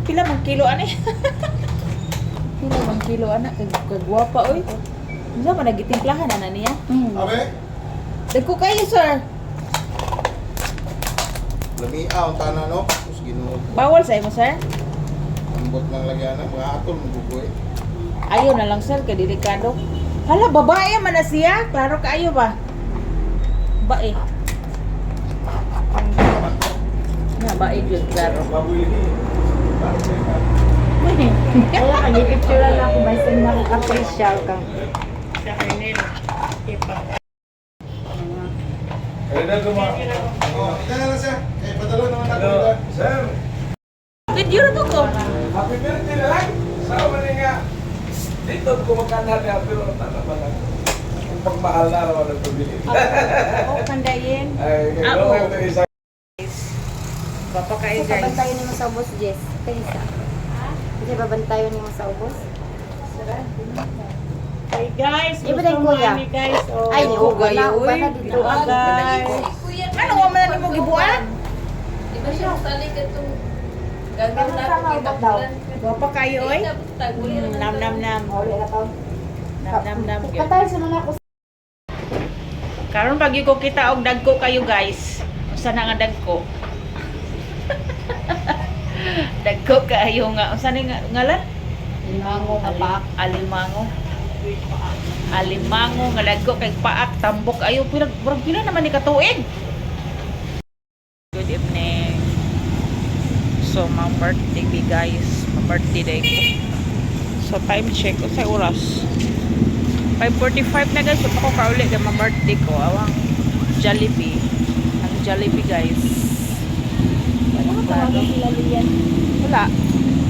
Pila mang kilo ani? Pila mang kilo ana kagwapa oy. Unsa man nagitimplahan ana niya? Abe? Dagko kayo sir. Lamiaw tanan no. Tapos ginuod. Bawal sa imo sir? Ambot lang lagyan na mga atol magugoy. Ayaw na lang sir kay delikado. Hala babae man na siya. Klaro kaayo ba? Bae. Na bae jud klaro. Wala ka, i-picture lang ako ba sa nakaka-facial ka. Sa kanil. Ipa. Kaya na Oh, ika na lang siya. Kaya padalo naman ako. Sir, Video ra ko. happy birthday na lang. Sama na nga. Dito ko makanhan niya, pero tanda ba lang. Kung pagmahal na naman ang pabili. Oo, kandayin. Ay, kaya Oo. ito isa. Papa kayo Kasi guys. babantayan mo sa ubos, Jess. Kaysa. Kasi babantayan mo sa ubos. Hey guys, Iba gusto din, mo kuya. ani guys. Oh. Ay, ni Ugo na. Uy. Uba na dito. Dua guys. Ano wa man nimo gibuan? Di ba siya sali ka itong Ano gagawin sa na mga kita ubos daw? bulan? Papa kayo oy. Taguli naman. Nam nam nam. Uli na to. Nam nam nam. Katay sa mga ako. Karon pag ko kita og dagko kayo guys. Usa na nga dagko. Dagko kayo nga. Usa ni ngalan? Limango nga pa. Alimango. Alimango nga dagko kay paak tambok ayo pila naman ni katuig. Good evening. So my birthday be guys. My birthday day ko. So time check ko sa oras. 5:45 na guys. So ako kauli na my birthday ko. Awang Jollibee. Ang Jollibee guys. Ano ka tawagin sila Lian? Wala.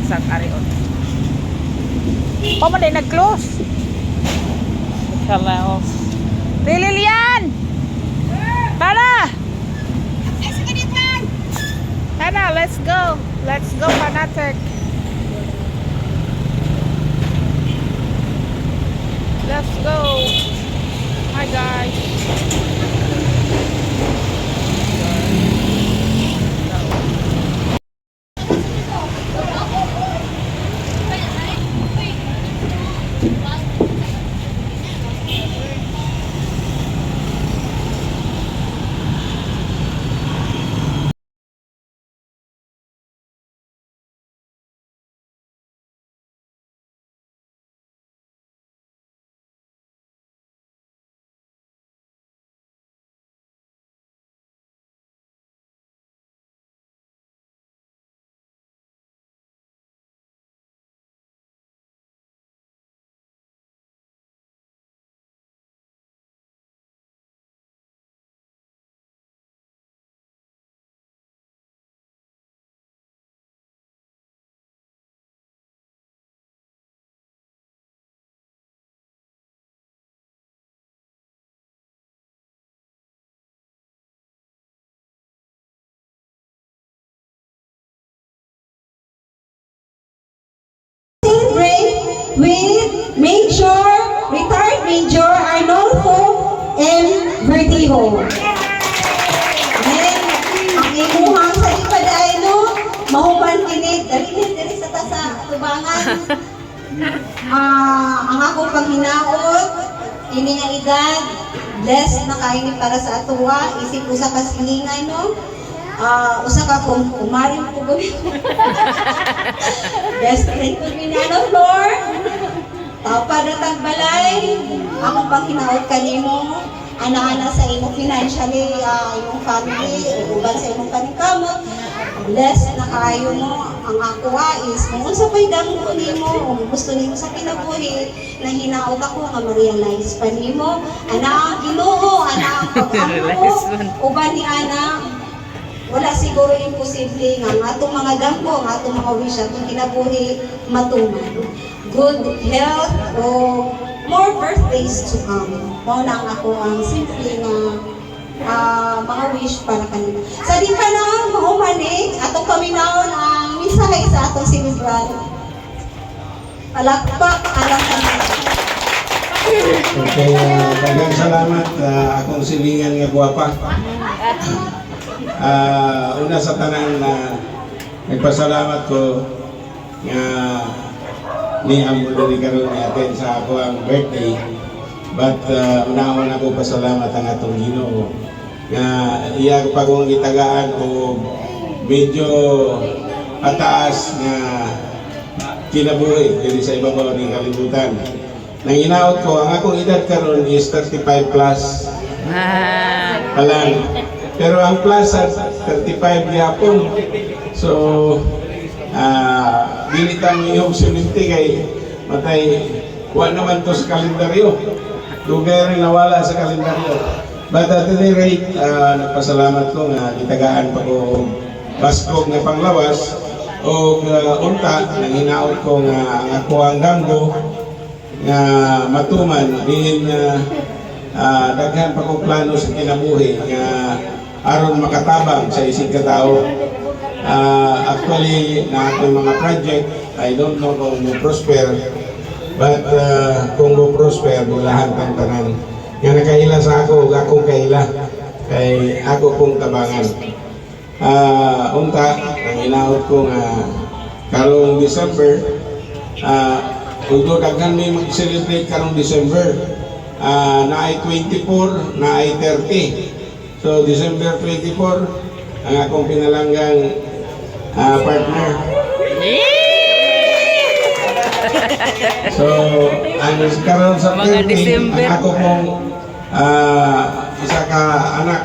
Isang arion. Pamaday nag-close. Hello. Lilian! Tara! Tara, let's go. Let's go, Fanatic. Let's go. Hi, guys. With Major, retired Major Arnolfo M. Vertijo. Then, ang imuhang sa ipaday no, mahuman kinid, dali sa tasa, tubangan. Ang akong panghinaot, ini nga edad, blessed na kayo ni para sa atuwa, isip usa ka silingan no. Usa ka kung umarin po gawin. Best friend ko minano, Lord. Tapad na tagbalay. Akong pang hinaot kanimo. Ana-ana sa imong financially, imong family, uban sa imong paningkamot. Blessed na kayo mo. Ang ako is, kung unsa pa'y damo nimo, kung gusto nimo sa kinabuhi, na hinaot ako nga ma-realize pa nimo. Ana, Ginoo, ana, pag-amo, uban ni ana, wala siguro imposible nga ang atong mga dampo, ang atong mga wish, atong kinabuhi, matuman. Good health o more birthdays to come. Mao na ang ako ang simple nga mga wish para kanila. Sa di pa na mahumanig, atong paminaon ang misahe sa atong sinibral. Palakpak, alam kanila. Okay, daghang salamat akong silingan nga guwapa. Una sa tanan na nagpasalamat ko nga ni amo diri karon ni attend sa ako ang birthday. But unahon ako pasalamat ang atong Ginoo nga iya pa kong gitagaan o medyo pataas nga kinabuhi diri sa ibabaw ng kalibutan. Nang inaot ko, ang akong edad karon is 35 plus pa lang. Pero ang plus at 35 yapon. So, binitang iyong suminti kay matay, wala naman to sa kalendaryo. Lugar rin nawala sa kalendaryo. But at any rate, nagpasalamat ko nga gitagaan pa ko baskog nga panglawas o unta, nang hinaot ko nga ang ako ang ganggo nga matuman din daghan pa ko plano sa kinabuhi nga aron makatabang sa isig katao. Actually na ako mga project, I don't know kung mo prosper, but kung mo prosper bulahan kang tanan nga nakaila sa ako, akong kaila kay ako pong tabangan. Unta ang inaot ko nga karong December, although daghan may mag-celebrate karong December, na ay 24, na ay 30. So December 24 ang akong pinalanggang partner. So ang karon sa Mga 30 December. ang ako pong isa ka anak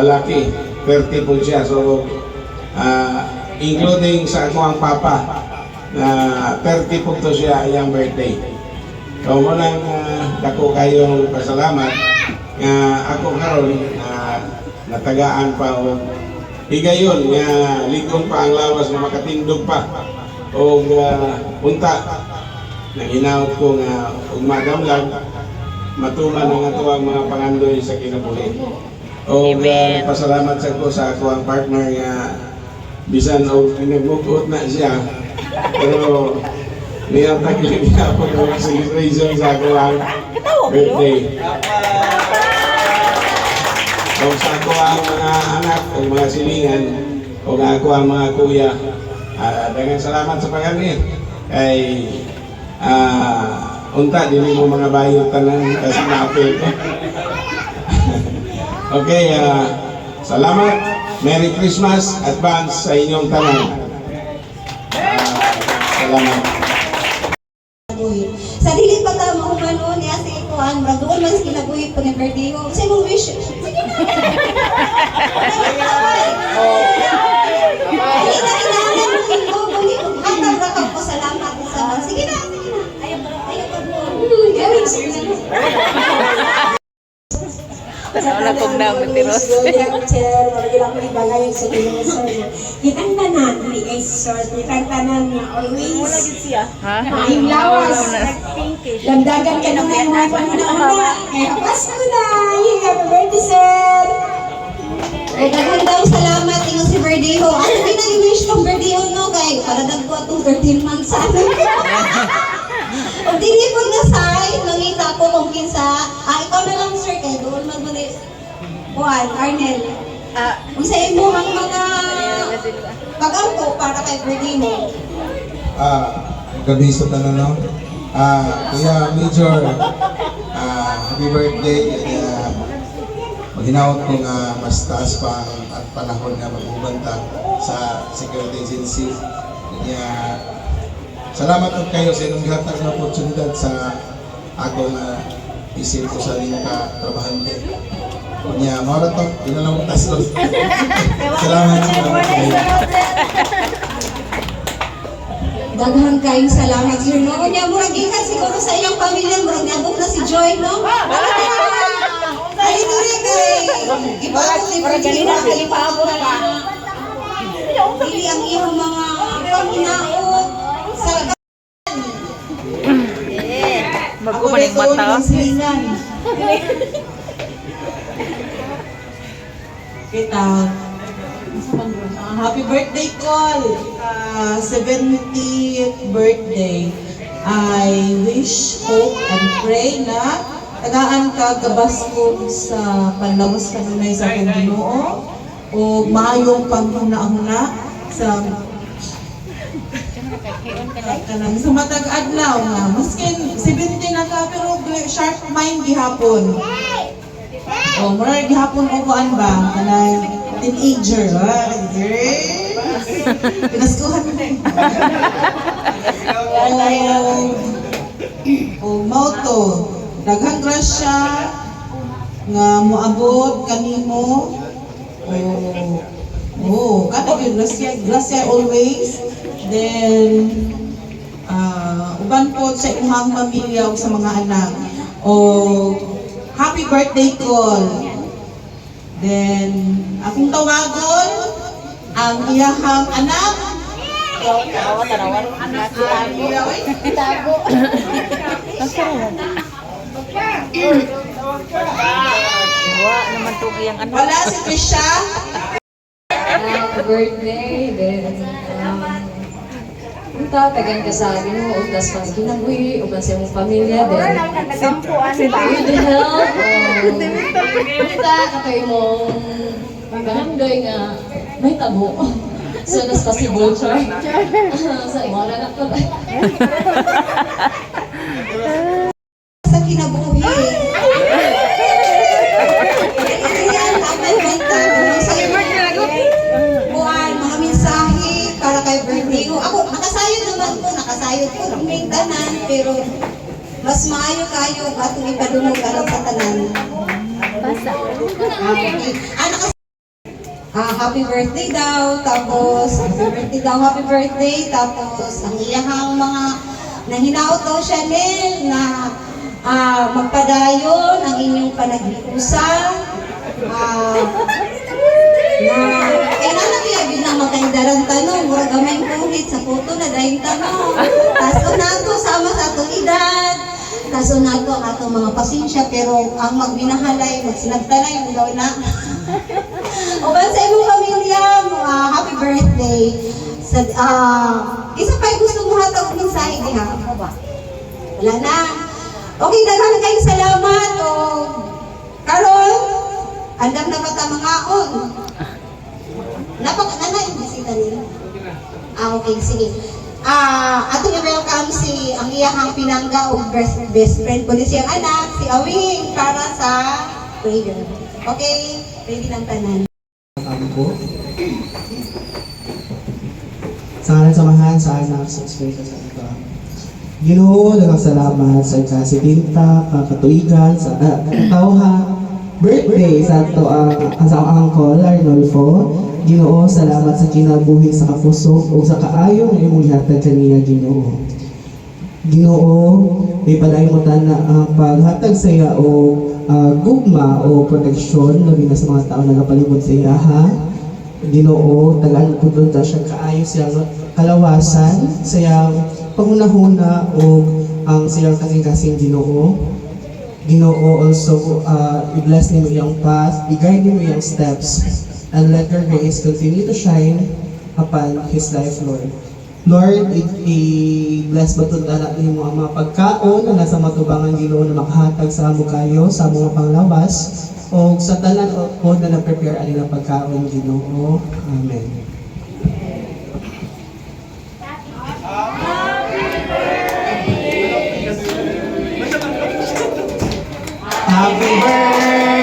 lalaki, 30 po siya. So including sa ako ang papa na 30 po to siya iyang birthday. So munang dako kayong pasalamat nga ako karon natagaan pa o higayon nga ligon pa ang lawas nga makatindog pa o punta nang hinaot ko nga ug madamlag matuman ang ato ang mga pangandoy sa kinabuhi. O pasalamat sa ko sa ako ang partner nga bisan og pinagmugot na siya pero niya tagli niya po ng celebration sa ako ang birthday. O sa ako ang mga anak o mga silingan o ako ang mga kuya, daghang salamat sa pagani kay unta dili mo mga bayot tanan kasi na-apel ko. Okay, salamat. Merry Christmas advance sa inyong tanan. Salamat. Sa dili pa ta mahumanon niya si Kuan, doon man sa kinabuhi po ni birthday mo. Sa imong wish. Sige na. Dili na kailangan mo kini ko hatag ra ka po salamat sa man. Sige na. Ayaw pa mo. Wala kong namin ni Ros. Itantanan ni Jesus, itantanan niya always. Ha? Maayong lawas. Landagan ka nung mga panuna. Kaya Pasko na. Happy birthday, sir. Daghang daw salamat ingon si birthday ho. Ano ginag-wish kong birthday ho no kay para dagko atong 13 months sa amin. O dili po na say, nangita ko kung kinsa. Ikaw na lang sir kay doon man mo ni Juan, Arnel. Kung sa imo ang mga pag-angko para kay birthday mo. Gabi sa tanan, no? Kuya Major, happy birthday. Maghinaot ko nga mas taas pa at panahon nga magbubanta sa security agency. Kaya salamat po kayo sa inyong gihatag na oportunidad sa akong isip ko sa inyong katrabahante. Kanya, maura to, yun na lang ang taslo. Salamat kayo. Daghang kayong salamat sir no. Kunya murag gikan siguro sa iyong pamilya murag niabot na si Joy no. Ay dili kay ipaabot ni birthday na kalipaabot ka. Dili ang iyong mga panginaot sa Magkumaning mata. Kita. Happy birthday, Col! 70th birthday. I wish, hope, and pray na tagaan ka gabaskog sa panlabos kanunay sa Ginoo o maayong panghuna-huna sa Kanang sa matag adlaw nga maskin 70 na ka pero sharp mind gihapon. Oh, mura gihapon ko kuan ba kanang teenager, pinaskuhan mo na. Oh, moto. Daghang grasya nga moabot kanimo. Kada gyud grasya always. Then uban po sa imong pamilya ug sa mga anak. Happy birthday call. Then akong tawagon ang iyahang anak. Wa naman tugi ang anak. Wala si Trisha. Happy birthday, then, punta, tagang kasali mo, utas pang kinabuhi, uban sa imong pamilya, then, with the help, punta, katay mong barangay nga, may tabo. So, nas possible, char. Sa imong anak ko. Sa kinabuhi. Yan, habang banta. Buwan, mga mensahe para kay birthday ko. Ako, nakasayod naman po, nakasayod ko. Ruming tanan, pero mas maayo kayo atong ipadungog alam sa tanan. Happy birthday daw, tapos happy birthday, tapos ang iyahang mga nahinaot daw siya na magpadayon ang inyong panag-iusa, kaya nangyayagin na magkaindaran tanong, mura gamay kuhit sa photo na dahil tanong. Taso na ito, sama sa atong edad. Taso na ito ang atong mga pasensya, pero ang magbinahalay, magsinagtalay, ang daw na. O ba sa imong pamilya, happy birthday. Isa pa gusto mo hatag mensahe diha. Wala na. Okay, daghan kayong salamat. Karon, andam na bata mangaon. Napakagana yung bisita nila. Okay, sige. Ato i-welcome si ang iyahang pinangga o best friend ko ni siyang anak, si Awing, para sa prayer. Okay? Ready ng tanan. Kami po. Sa ngalan samahan sa anak sa Espiritu Santo. Ginoo, daghang salamat sa ikasitinta, kakatuigan, sa katawha, birthday sa ato sa uncle Arnolfo. Ginoo, salamat sa kinabuhi sa kapusok o sa kaayo nga imong ihatag kaniya, Ginoo. Ginoo, may padayon na ang paghatag sa iya o gugma o proteksyon labi na sa mga tao na napalibot sa iya, ha? Ginoo, tagaan po doon siya kaayo siyang kalawasan, siyang pangunahuna o ang siyang kasing-kasing, Ginoo. Ginoo, also i-bless nimo iyang path, i-guide nimo iyang steps, and let your grace continue to shine upon his life, Lord. Lord, i-bless ba ito dala niyo ang mga pagkaon na nasa matubangan, Ginoo, na makahatag sa amo kayo, sa mga panglabas, o sa tanan o na na-prepare alin ang pagkaon, Ginoo. Amen. Happy birthday!